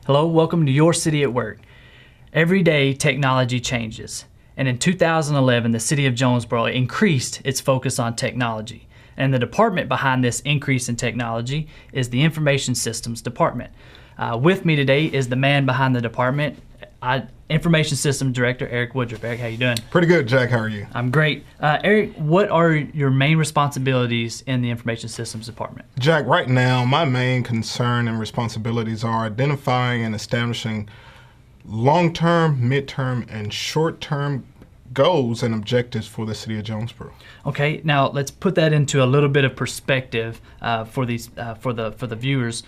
Hello, welcome to Your City at Work. Every day, technology changes. And in 2011, the city of Jonesboro increased its focus on technology. And the department behind this increase in technology is the Information Systems Department. With me today is the man behind the department, Information Systems Director Eric Woodruff. Eric, how you doing? Pretty good, Jack. How are you? I'm great. Eric, what are your main responsibilities in the Information Systems Department? Jack, right now, my main concern and responsibilities are identifying and establishing long-term, mid-term, and short-term goals and objectives for the city of Jonesboro. Okay, now let's put that into a little bit of perspective for the viewers.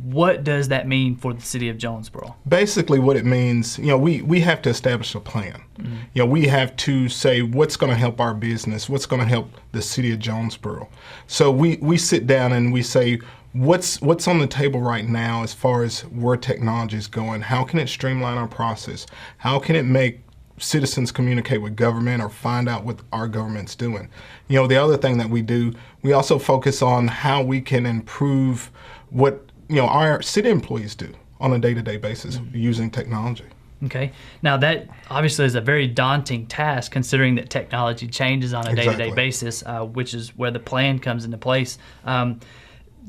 What does that mean for the city of Jonesboro? Basically what it means, we have to establish a plan. Mm-hmm. We have to say what's going to help our business, what's going to help the city of Jonesboro. So we sit down and we say, what's on the table right now as far as where technology is going? How can it streamline our process? How can it make citizens communicate with government or find out what our government's doing? The other thing that we do, we also focus on how we can improve what our city employees do on a day-to-day basis using technology. Okay. Now that obviously is a very daunting task, considering that technology changes on a day-to-day basis, which is where the plan comes into place.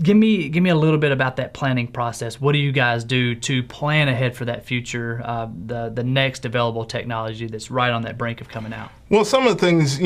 Give me a little bit about that planning process. What do you guys do to plan ahead for that future, the next available technology that's right on that brink of coming out? Well, some of the things,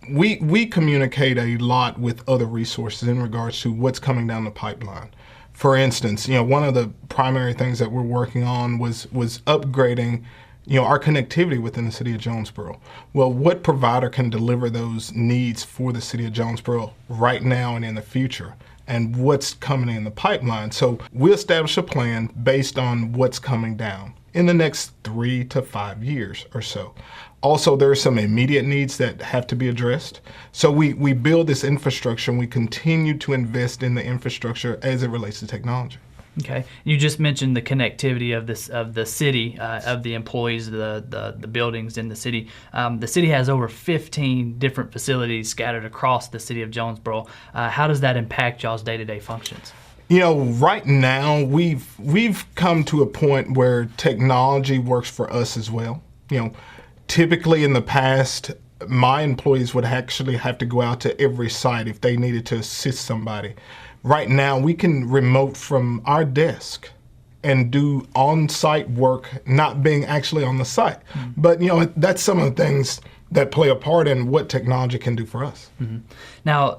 we communicate a lot with other resources in regards to what's coming down the pipeline. For instance, one of the primary things that we're working on was upgrading our connectivity within the city of Jonesboro. Well, what provider can deliver those needs for the city of Jonesboro right now and in the future, and what's coming in the pipeline? So we establish a plan based on what's coming down in the next 3 to 5 years or so. Also, there are some immediate needs that have to be addressed. So we build this infrastructure and we continue to invest in the infrastructure as it relates to technology. Okay. You just mentioned the connectivity of the city, of the employees, the buildings in the city. The city has over 15 different facilities scattered across the city of Jonesboro. How does that impact y'all's day-to-day functions? Right now we've come to a point where technology works for us as well. Typically in the past, my employees would actually have to go out to every site if they needed to assist somebody. Right now, we can remote from our desk and do on-site work, not being actually on the site. Mm-hmm. But that's some of the things that play a part in what technology can do for us. Mm-hmm. Now,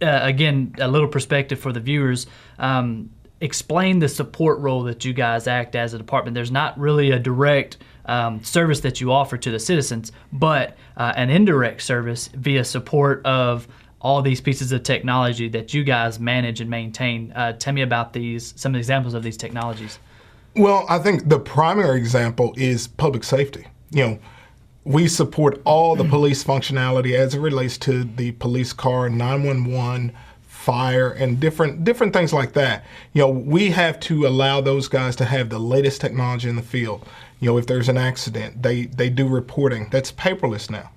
again, a little perspective for the viewers. Explain the support role that you guys act as a department. There's not really a direct service that you offer to the citizens, but an indirect service via support of all these pieces of technology that you guys manage and maintain. Tell me about some of the examples of these technologies. Well, I think the primary example is public safety. We support all the police functionality as it relates to the police car, 911, fire, and different things like that. We have to allow those guys to have the latest technology in the field. If there's an accident, they do reporting. That's paperless now.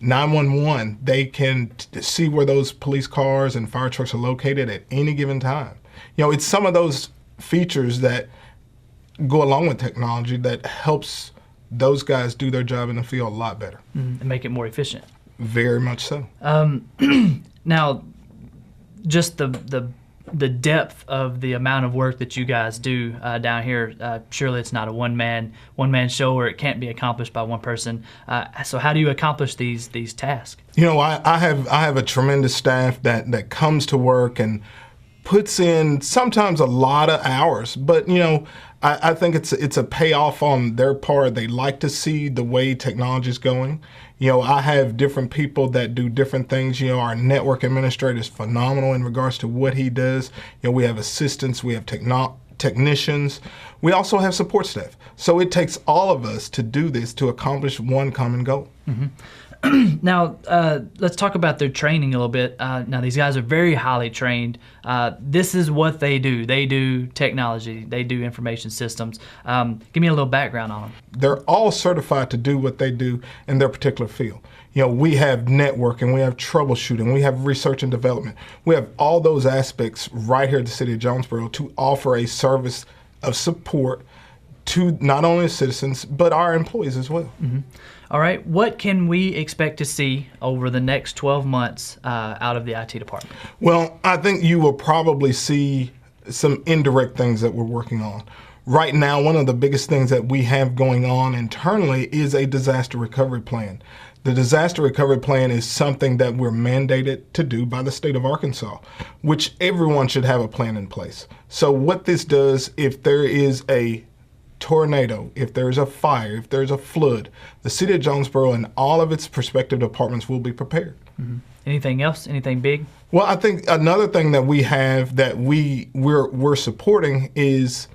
911, they can see where those police cars and fire trucks are located at any given time. It's some of those features that go along with technology that helps those guys do their job in the field a lot better. And make it more efficient. Very much so. Now, just the depth of the amount of work that you guys do down here, surely it's not a one-man show, or it can't be accomplished by one person. So how do you accomplish these tasks? I have a tremendous staff that comes to work and puts in sometimes a lot of hours, but I think it's a payoff on their part. They like to see the way technology is going. I have different people that do different things. Our network administrator is phenomenal in regards to what he does. We have assistants, we have technicians. We also have support staff. So it takes all of us to do this to accomplish one common goal. Mm-hmm. Now, let's talk about their training a little bit. Now, these guys are very highly trained. This is what they do. They do technology. They do information systems. Give me a little background on them. They're all certified to do what they do in their particular field. We have networking, we have troubleshooting, we have research and development. We have all those aspects right here at the City of Jonesboro to offer a service of support to not only citizens, but our employees as well. Mm-hmm. All right. What can we expect to see over the next 12 months out of the IT department? Well, I think you will probably see some indirect things that we're working on. Right now, one of the biggest things that we have going on internally is a disaster recovery plan. The disaster recovery plan is something that we're mandated to do by the state of Arkansas, which everyone should have a plan in place. So what this does, if there is a tornado, if there's a fire, if there's a flood, the City of Jonesboro and all of its prospective departments will be prepared. Mm-hmm. Anything else? Anything big? Well, I think another thing that we have that we're supporting is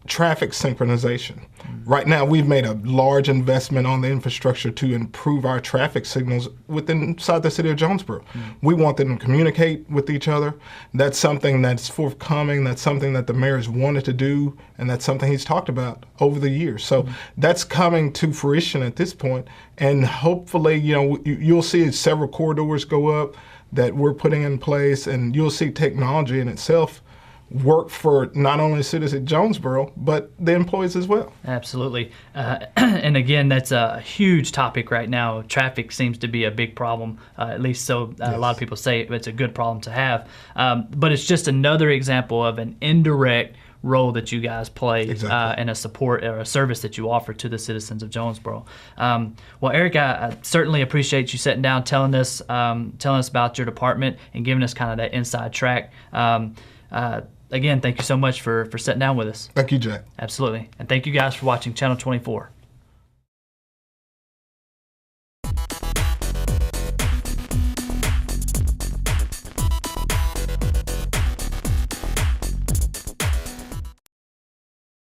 traffic synchronization. Right now, we've made a large investment on the infrastructure to improve our traffic signals inside the City of Jonesboro. We want them to communicate with each other. That's something that's forthcoming. That's something that the mayor's wanted to do, and that's something he's talked about over the years. So that's coming to fruition at this point, and hopefully, you'll see several corridors go up that we're putting in place, and you'll see technology in itself work for not only citizens at Jonesboro, but the employees as well. Absolutely. And again, that's a huge topic right now. Traffic seems to be a big problem, at least so Yes. a lot of people say it's a good problem to have. But it's just another example of an indirect role that you guys play Exactly. in a support or a service that you offer to the citizens of Jonesboro. Well, Eric, I certainly appreciate you sitting down, telling us about your department and giving us kind of that inside track. Again, thank you so much for sitting down with us. Thank you, Jack. Absolutely. And thank you guys for watching Channel 24.